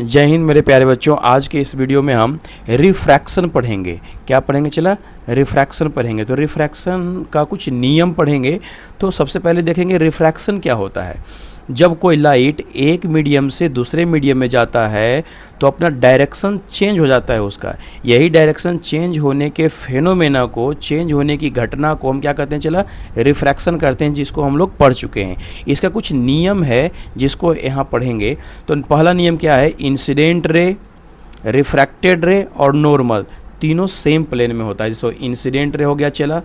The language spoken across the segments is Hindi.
जय हिंद मेरे प्यारे बच्चों। आज के इस वीडियो में हम रिफ्रैक्शन पढ़ेंगे। क्या पढ़ेंगे? चला रिफ्रैक्शन पढ़ेंगे। तो रिफ्रैक्शन का कुछ नियम पढ़ेंगे। तो सबसे पहले देखेंगे रिफ्रैक्शन क्या होता है। जब कोई लाइट एक मीडियम से दूसरे मीडियम में जाता है तो अपना डायरेक्शन चेंज हो जाता है उसका। यही डायरेक्शन चेंज होने के फेनोमेना को, चेंज होने की घटना को हम क्या कहते हैं? चला रिफ्रैक्शन करते हैं, जिसको हम लोग पढ़ चुके हैं। इसका कुछ नियम है जिसको यहाँ पढ़ेंगे। तो पहला नियम क्या है? इंसिडेंट रे, रिफ्रैक्टेड रे और नॉर्मल तीनों सेम प्लेन में होता है। जैसे इंसिडेंट रे हो गया, चला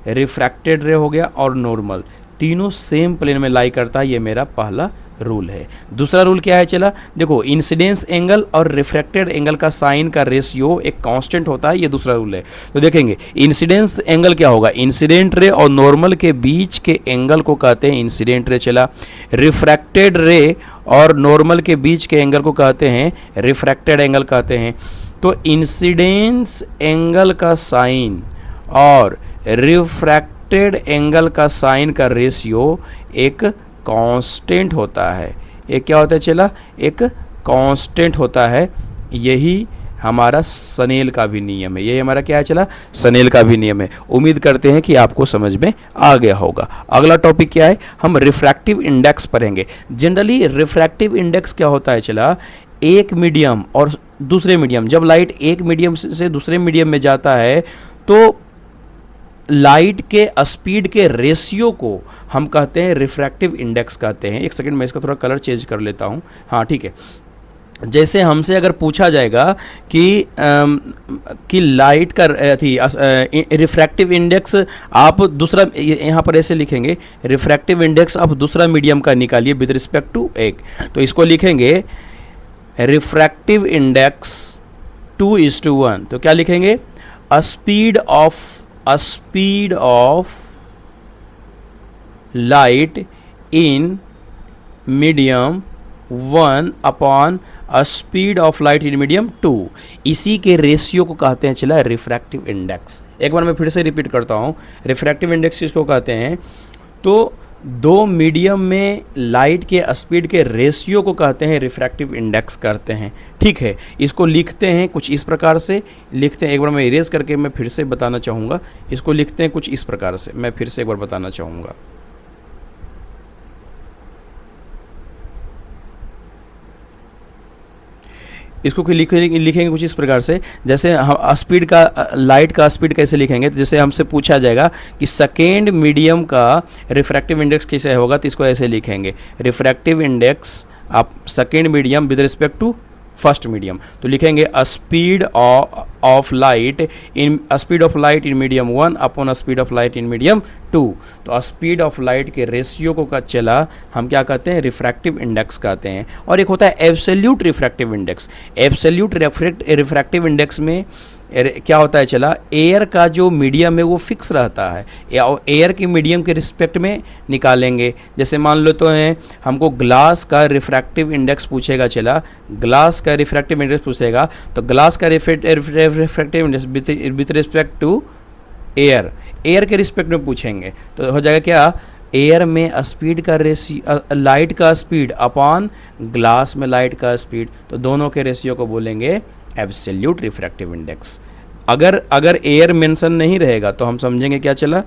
रिफ्रैक्टेड रे हो गया और नॉर्मल तीनों सेम प्लेन में लाई करता है। ये मेरा पहला रूल है। दूसरा रूल क्या है? चला देखो, इंसिडेंस एंगल और रिफ्रैक्टेड एंगल का साइन का रेशियो एक कांस्टेंट होता है। ये दूसरा रूल है। तो देखेंगे इंसिडेंस एंगल क्या होगा? इंसिडेंट रे और नॉर्मल के बीच के एंगल को कहते हैं इंसिडेंट रे। चला रिफ्रैक्टेड रे और नॉर्मल के बीच के एंगल को कहते हैं रिफ्रैक्टेड एंगल कहते हैं। तो इंसिडेंस एंगल का साइन और रिफ्रैक्टेड एंगल का साइन का रेशियो एक कांस्टेंट होता है। एक क्या होता है? चला एक कांस्टेंट होता है। यही हमारा स्नेल का भी नियम है। यही हमारा क्या है? चला स्नेल का भी नियम है। उम्मीद करते हैं कि आपको समझ में आ गया होगा। अगला टॉपिक क्या है? हम रिफ्रैक्टिव इंडेक्स पढ़ेंगे। जनरली रिफ्रैक्टिव इंडेक्स क्या होता है? चला एक मीडियम और दूसरे मीडियम, जब लाइट एक मीडियम से दूसरे मीडियम में जाता है तो लाइट के स्पीड के रेशियो को हम कहते हैं रिफ्रैक्टिव इंडेक्स कहते हैं। एक सेकंड मैं इसका थोड़ा कलर चेंज कर लेता हूँ। हाँ ठीक है। जैसे हमसे अगर पूछा जाएगा कि लाइट का रिफ्रैक्टिव इंडेक्स आप दूसरा, यहाँ पर ऐसे लिखेंगे रिफ्रैक्टिव इंडेक्स आप दूसरा मीडियम का निकालिए विद रिस्पेक्ट टू एक। तो इसको लिखेंगे रिफ्रैक्टिव इंडेक्स 2:1। तो क्या लिखेंगे? a speed of light in medium 1 upon a speed of light in medium 2। इसी के रेशियो को कहते हैं चला रिफ्रैक्टिव इंडेक्स। एक बार मैं फिर से रिपीट करता हूँ। रिफ्रैक्टिव इंडेक्स इसको कहते हैं। तो दो मीडियम में लाइट के स्पीड के रेशियो को कहते हैं रिफ्रैक्टिव इंडेक्स करते हैं। ठीक है, इसको लिखते हैं कुछ इस प्रकार से लिखते हैं। एक बार मैं इरेज करके मैं फिर से बताना चाहूँगा। इसको लिखते हैं कुछ इस प्रकार से, मैं फिर से एक बार बताना चाहूँगा। इसको लिखेंगे कुछ इस प्रकार से। जैसे हम स्पीड का, लाइट का स्पीड कैसे लिखेंगे? तो जैसे हमसे पूछा जाएगा कि सेकेंड मीडियम का रिफ्रैक्टिव इंडेक्स कैसे होगा, तो इसको ऐसे लिखेंगे रिफ्रैक्टिव इंडेक्स आप second medium with respect to first medium. तो लिखेंगे speed of light in medium 1 upon speed of light in medium 2। तो स्पीड ऑफ लाइट के रेशियो को का चला हम क्या कहते हैं? रिफ्रैक्टिव इंडेक्स कहते हैं। और एक होता है absolute refractive index. Absolute refractive index में क्या होता है? चला एयर का जो मीडियम है वो फिक्स रहता है, एयर के मीडियम के रिस्पेक्ट में निकालेंगे। जैसे मान लो तो है हमको ग्लास का रिफ्रैक्टिव इंडेक्स पूछेगा। चला ग्लास का रिफ्रैक्टिव इंडेक्स पूछेगा तो ग्लास का refractive index with respect to air के रिस्पेक्ट में पूछेंगे। तो हो जाएगा क्या? एयर में स्पीड का रेशियो, लाइट का स्पीड अपॉन ग्लास में लाइट का स्पीड, तो दोनों के रेशियो को बोलेंगे एब्सोल्यूट रिफ्रैक्टिव इंडेक्स। अगर एयर मेंशन नहीं रहेगा तो हम समझेंगे क्या? चला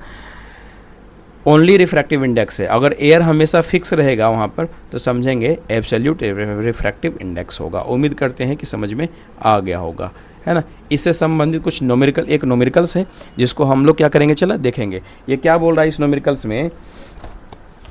ओनली रिफ्रैक्टिव इंडेक्स है। अगर एयर हमेशा फिक्स रहेगा वहाँ पर तो समझेंगे एब्सोल्यूट रिफ्रैक्टिव इंडेक्स होगा। उम्मीद करते हैं कि समझ में आ गया होगा, है ना। इससे संबंधित कुछ नोमेरिकल्स है जिसको हम लोग क्या करेंगे? चला देखेंगे। ये क्या बोल रहा है इस नोमेरिकल्स में?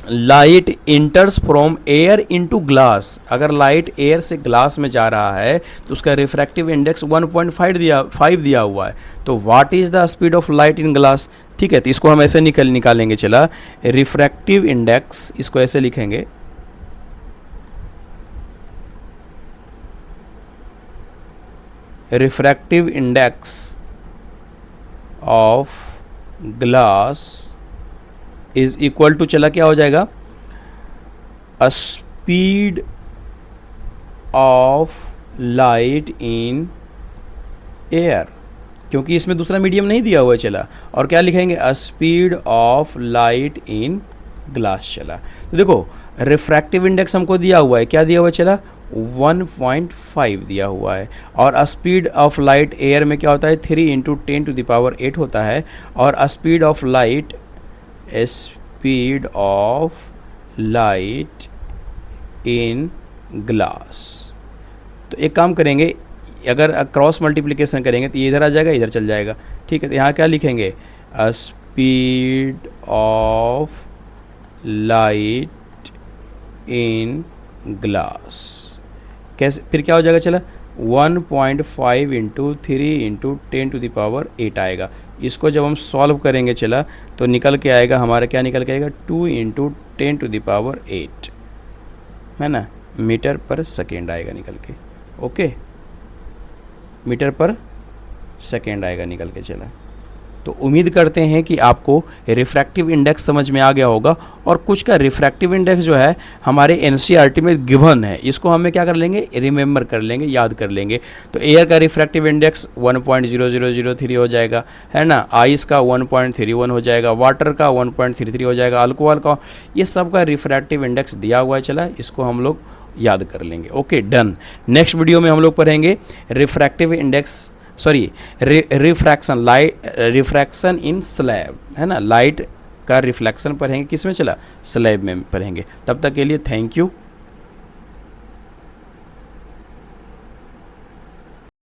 Light इंटर्स from air into glass. अगर लाइट एयर से ग्लास में जा रहा है तो उसका रिफ्रैक्टिव इंडेक्स 1.5 दिया हुआ है। तो what is the speed of light in glass? ठीक है, तो इसको हम ऐसे निकालेंगे। चला रिफ्रैक्टिव इंडेक्स, इसको ऐसे लिखेंगे refractive index of glass is equal to, चला क्या हो जाएगा? Speed of light in air, क्योंकि इसमें दूसरा मीडियम नहीं दिया हुआ है। चला और क्या लिखेंगे? Speed of light in glass. चला तो देखो रिफ्रैक्टिव इंडेक्स हमको दिया हुआ है। क्या दिया हुआ है? चला 1.5 दिया हुआ है, और स्पीड ऑफ लाइट एयर में क्या होता है 3 इंटू 10⁸ होता है, और speed of light in glass. तो एक काम करेंगे, अगर क्रॉस मल्टीप्लिकेशन करेंगे तो ये इधर आ जाएगा, इधर चल जाएगा, ठीक है। तो यहाँ क्या लिखेंगे, speed of light in glass. कैसे, फिर क्या हो जाएगा, चला 1.5 इंटू 3 इंटू 10⁸ आएगा। इसको जब हम सॉल्व करेंगे चला तो निकल के आएगा हमारा, क्या निकल के आएगा 2 इंटू 10⁸, है ना, मीटर पर सेकेंड आएगा निकल के। ओके, मीटर पर सेकेंड आएगा निकल के चला। तो उम्मीद करते हैं कि आपको रिफ्रैक्टिव इंडेक्स समझ में आ गया होगा, और कुछ का रिफ्रैक्टिव इंडेक्स जो है हमारे एनसीईआरटी में गिवन है, इसको हमें क्या कर लेंगे, रिमेंबर कर लेंगे, याद कर लेंगे। तो एयर का रिफ्रैक्टिव इंडेक्स 1.0003 हो जाएगा, है ना, आइस का 1.31 हो जाएगा, वाटर का 1.33 हो जाएगा, अल्कोहल का, ये सब का रिफ्रैक्टिव इंडेक्स दिया हुआ है चला, इसको हम लोग याद कर लेंगे। Okay, done. नेक्स्ट वीडियो में हम लोग पढ़ेंगे refractive index, sorry refraction, refraction इन स्लैब, है ना, लाइट का रिफ्लेक्शन पढ़ेंगे, किस में चला, स्लैब में पढ़ेंगे। तब तक के लिए थैंक यू।